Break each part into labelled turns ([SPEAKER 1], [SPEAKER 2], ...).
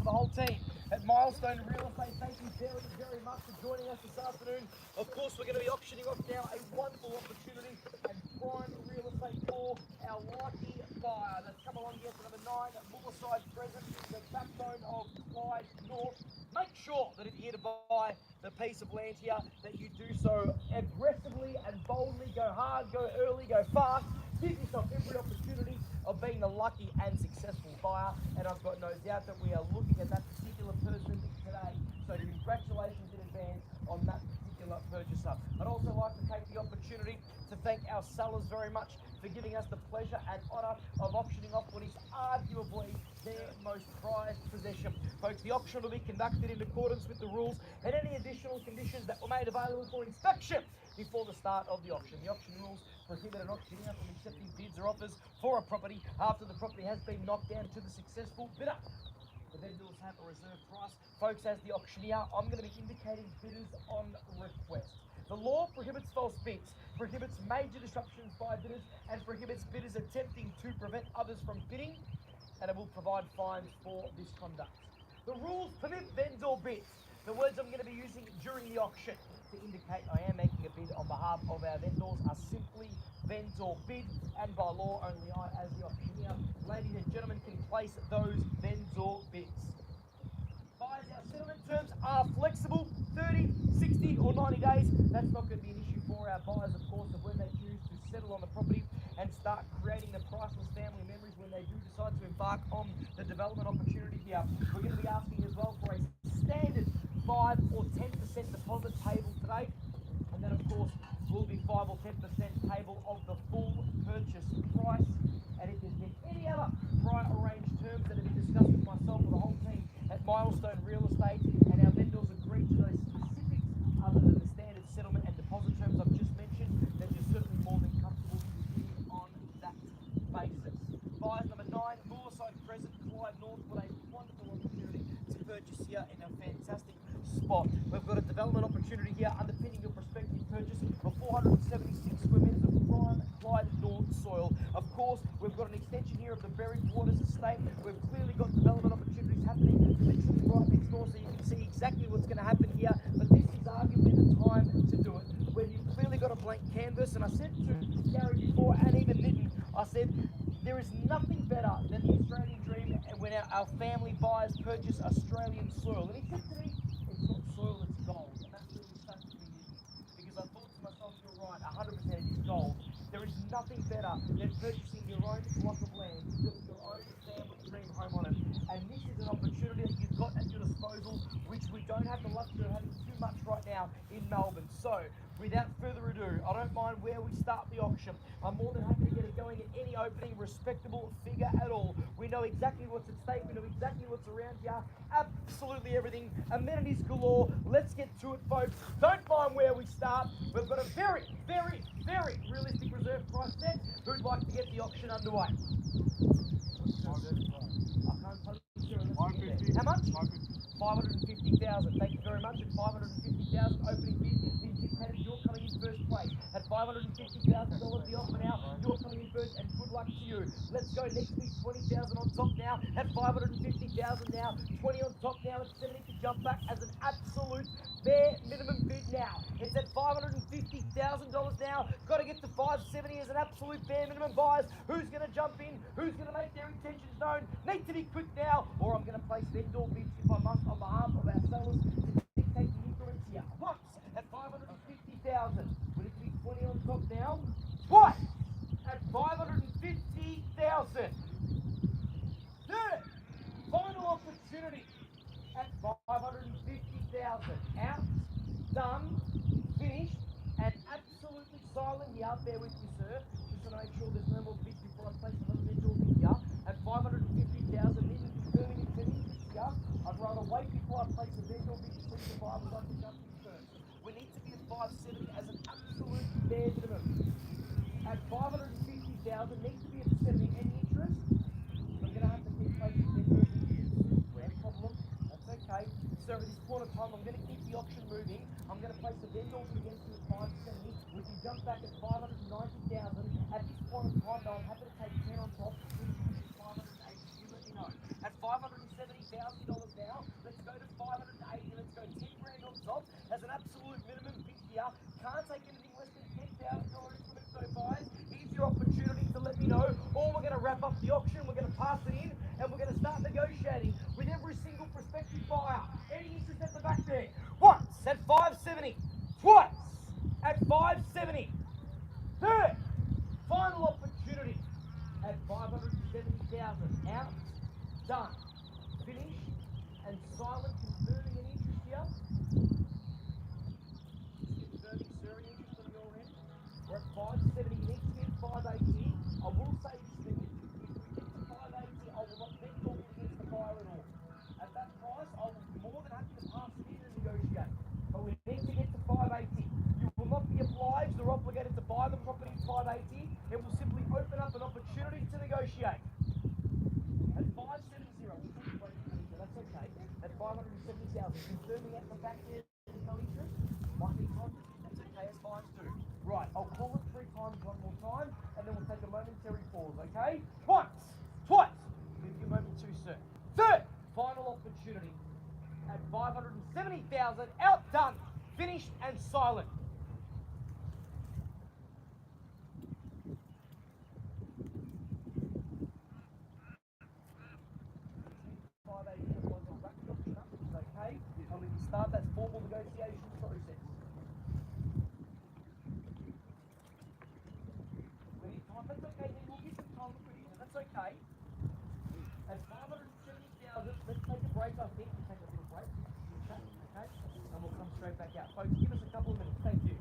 [SPEAKER 1] of the whole team at Milestone Real Estate, thank you very, very much for joining us this afternoon. Of course, we're going to be auctioning off now a wonderful opportunity and prime real estate for our lucky buyer that's come along here for number 9 at Moorside Crescent, the backbone of Clyde North. Make sure that if you're here to buy the piece of land here, that you do so aggressively and boldly. Go hard, go early, go fast. Give yourself every opportunity of being the lucky and successful buyer, and I've got no doubt that we are looking at that particular person today. So congratulations in advance on that particular purchaser. I'd also like to take the opportunity to thank our sellers very much for giving us the pleasure and honour of auctioning off what is arguably their most prized possession. Folks, the auction will be conducted in accordance with the rules and any additional conditions that were made available for inspection before the start of the auction. The auction rules prohibit an auctioneer from accepting bids or offers for a property after the property has been knocked down to the successful bidder. The vendors have a reserve price. Folks, as the auctioneer, I'm going to be indicating bidders on request. The law prohibits false bids, prohibits major disruptions by bidders, and prohibits bidders attempting to prevent others from bidding, and it will provide fines for this conduct. The rules permit vendor bids. The words I'm going to be using during the auction to indicate I am making a bid on behalf of our vendors are simply vendor bid, and by law only I, as the auctioneer, ladies and gentlemen, can place those vendor bids. Buyers, our settlement terms are flexible, 30, 60 or 90 days. That's not going to be an issue for our buyers, of course, of when they choose to settle on the property and start creating the priceless family memories when they do decide to embark on the development opportunity here. We're going to be asking as well for a standard 5 or 10% deposit payable today, and then of course will be 5 or 10% payable of the full purchase price. And if there's been any other prior arranged terms that have been discussed with myself or the whole team at Milestone Real Estate, and our vendors agree to those specifics other than the standard settlement and deposit terms I've just mentioned, then you're certainly more than comfortable with bidding on that basis. Buyers, number 9, Moorside Crescent, Clyde North, what a wonderful opportunity to purchase here in a fantastic spot. We've got a development opportunity here underpinning your prospective purchase of 476 square metres of prime Clyde North soil. Of course, we've got an extension here of the Buried Waters estate. We've clearly got development opportunities happening literally right next door, so you can see exactly what's going to happen here. But this is arguably the time to do it, when you've clearly got a blank canvas. And I said to Gary before, and even Nitin, I said, there is nothing better than the Australian dream and when our family buyers purchase Australian soil. And he said to me, it's not soil, it's gold. And that's really stuck to me, because I thought to myself, you're right, 100% it is gold. There is nothing better than purchasing your own block of land, building your own family dream home on it. And this is an opportunity that you've got at your disposal, which we don't have the luxury of having too much right now in Melbourne. So, without further ado, I don't mind where we start the auction. I'm more than happy to get it going at any opening, respectable figure at all. We know exactly what's at stake, we know exactly what's around here, absolutely everything, amenities galore. Let's get to it, folks. Don't mind where we start. We've got a very, very, very realistic reserve price set. Who'd like to get the auction underway? I can't tell you, sure. How much? 550,000. Thank you very much. At 550,000, opening bid is dictated. You're coming in first place. At $550,000 the offer now, you're coming in first, and good luck to you. Let's go next week. 20,000 on top now. At 550,000 now. 20 on top now. At 70 to jump back as an absolute bare minimum bid now. It's at $550,000 now. Got to get to 570 as an absolute bare minimum. Buyers, who's going to jump in? Who's going to make their intentions known? Need to be quick now, or I'm going to place vendor bids if I must on behalf of our sellers to dictate the increments here. Once at 550,000. Will it be 20 on top now? Twice at 550,000. Third, final opportunity at 550,000. Out, done, finished, and absolutely silent here. Bear with me, sir. Just want to make sure there's no more bids before I place another vendor bid here. At 550,000, need to confirming intending bids here. I'd rather wait before I place a vendor bid to see the buyer would like to jump in first. We need to be at 570 as an absolute bare minimum. At 550,000, needs to be at 70. Any interest? I'm going to have to keep placing vendor bids. No problem. That's okay. So at this point of time, I'm going to keep the auction moving. I'm going to place the vendor bid against you at 570. We can jump back at 590,000. At this point in time, though, I'm happy to take 10 on top. If you 580, you let me know. At $570,000 can't take anything less than $10,000 from it so far. Here's your opportunity to let me know, or we're going to wrap up the auction, we're going to pass it in, and we're going to start negotiating with every single prospective buyer. Any interest at the back there? Once at 570, twice at 570, third, final opportunity at 570,000. Out, done, finished, and silent, confirming an interest here. Confirming, sir, an interest on your end. We're at 570, you need to get 580. I will say this thing, if we get to 580, I will not bet all against the buyer at all. At that price, I will be more than happy to pass it in and negotiate. But we need to get to 580. You will not be obliged or obligated to buy the property at 580. It will simply open up an opportunity to negotiate. At 570, that's okay. At 570,000, confirming at the back there, there's no interest. Might be time, that's okay, as buyers do. Right, I'll call it 3 times one more time, and then we'll take a momentary pause, okay? Once, twice, give you a moment to, sir. Third, final opportunity. At 570,000, outdone, finished, and silent. Okay, and we can start that formal negotiation process. We need time, that's okay, then we'll get some time for it, that's okay. At 570,000, let's take a break, I think. We'll take a little break, okay? And we'll come straight back out. Folks, give us a couple of minutes, thank you.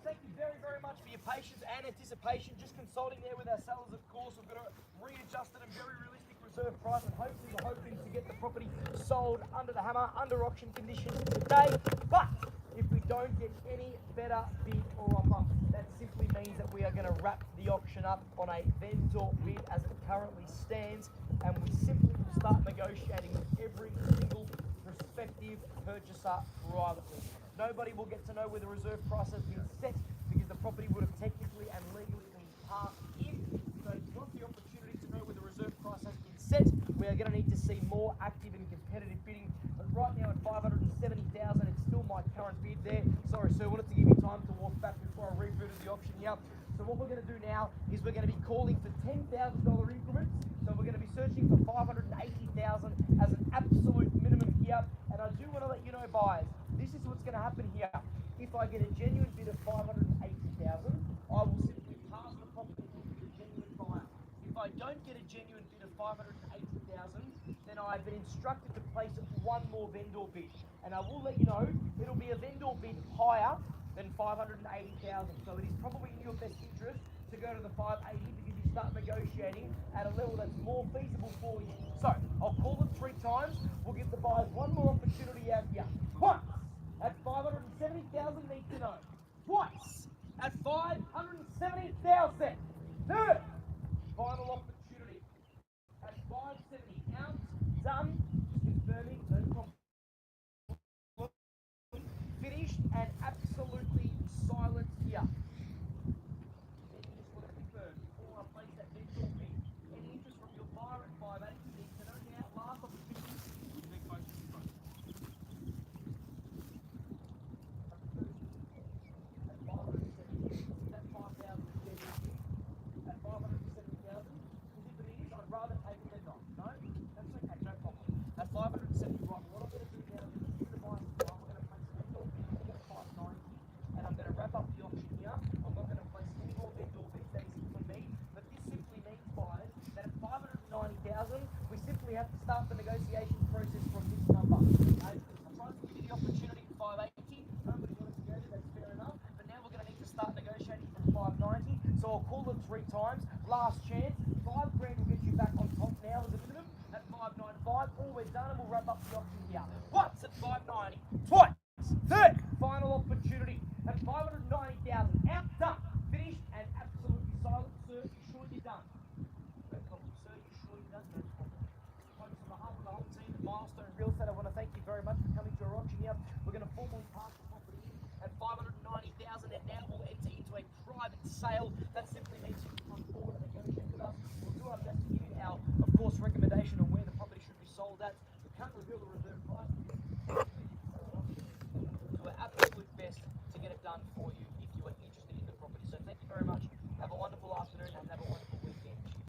[SPEAKER 1] thank you very, very much for your patience and anticipation. Just consulting there with our sellers, of course. We've got a readjusted and very realistic reserve price, and hopefully we're hoping to get the property sold under the hammer, under auction conditions today. But if we don't get any better bid or offer, that simply means that we are going to wrap the auction up on a vendor bid as it currently stands, and we simply will start negotiating with every single prospective purchaser privately. Nobody will get to know where the reserve price has been set because the property would have technically and legally been passed in. So if you want the opportunity to know where the reserve price has been set, we are going to need to see more active and competitive bidding. But right now at $570,000, it's still my current bid there. Sorry, sir, I wanted to give you time to walk back before I rebooted the auction here. So what we're going to do now is we're going to be calling for $10,000 increments. So we're going to be searching for $580,000 as an absolute minimum here. And I do want to let you know, buyers, this is what's going to happen here. If I get a genuine bid of $580,000, I will simply pass the property to a genuine buyer. If I don't get a genuine bid of $580,000, then I've been instructed to place one more vendor bid. And I will let you know, it'll be a vendor bid higher than $580,000. So it is probably in your best interest to go to the 580 because you start negotiating at a level that's more feasible for you. So I'll call it 3 times. We'll give the buyers one more opportunity out here. Once at $570,000, need to know. Twice at $570,000. Third final opportunity at $570,000. Out, done. Just confirming, no problem. Finished and absolutely silent here. Then you just want to confirm before I place that vendor bid. Any interest from your buyer at 580? Need to know now. Last opportunity. Big focus in front. At 570, that 5,000 is dead. At 570,000, because if it is, I'd rather take it than not. No? That's okay, no problem. At 570, right, what I'm going to do now is give the buyer some time. I'm going to place a vendor bid at 590, and I'm going to wrap up the auction here. I'm not going to place any more vendor bids, that is it for me. But this simply means, buyers, that at 590,000, we simply have to start the negotiation process from this number. Okay? I'm trying to give you the opportunity at 580. Nobody wanted to go there, that's fair enough. But now we're going to need to start negotiating from 590. So I'll call it 3 times. Last chance. $5 grand will get you back on top now as a minimum at 595. All we're done, and we'll wrap up the auction here. Once at 590. Twice. Third final opportunity at 590,000. Out, done, finished, and absolutely silent. Sir, you sure you're done? No problem, sir. You sure you're done? No problem. Folks, on behalf of the whole team at Milestone Real Estate, I want to thank you very much for coming to our auction here. We're going to formally pass the property in at 590,000, and now we'll enter into a private sale. That simply means you can come forward and negotiate with us. We'll do our best to give you our, of course, recommendation on where the property should be sold at.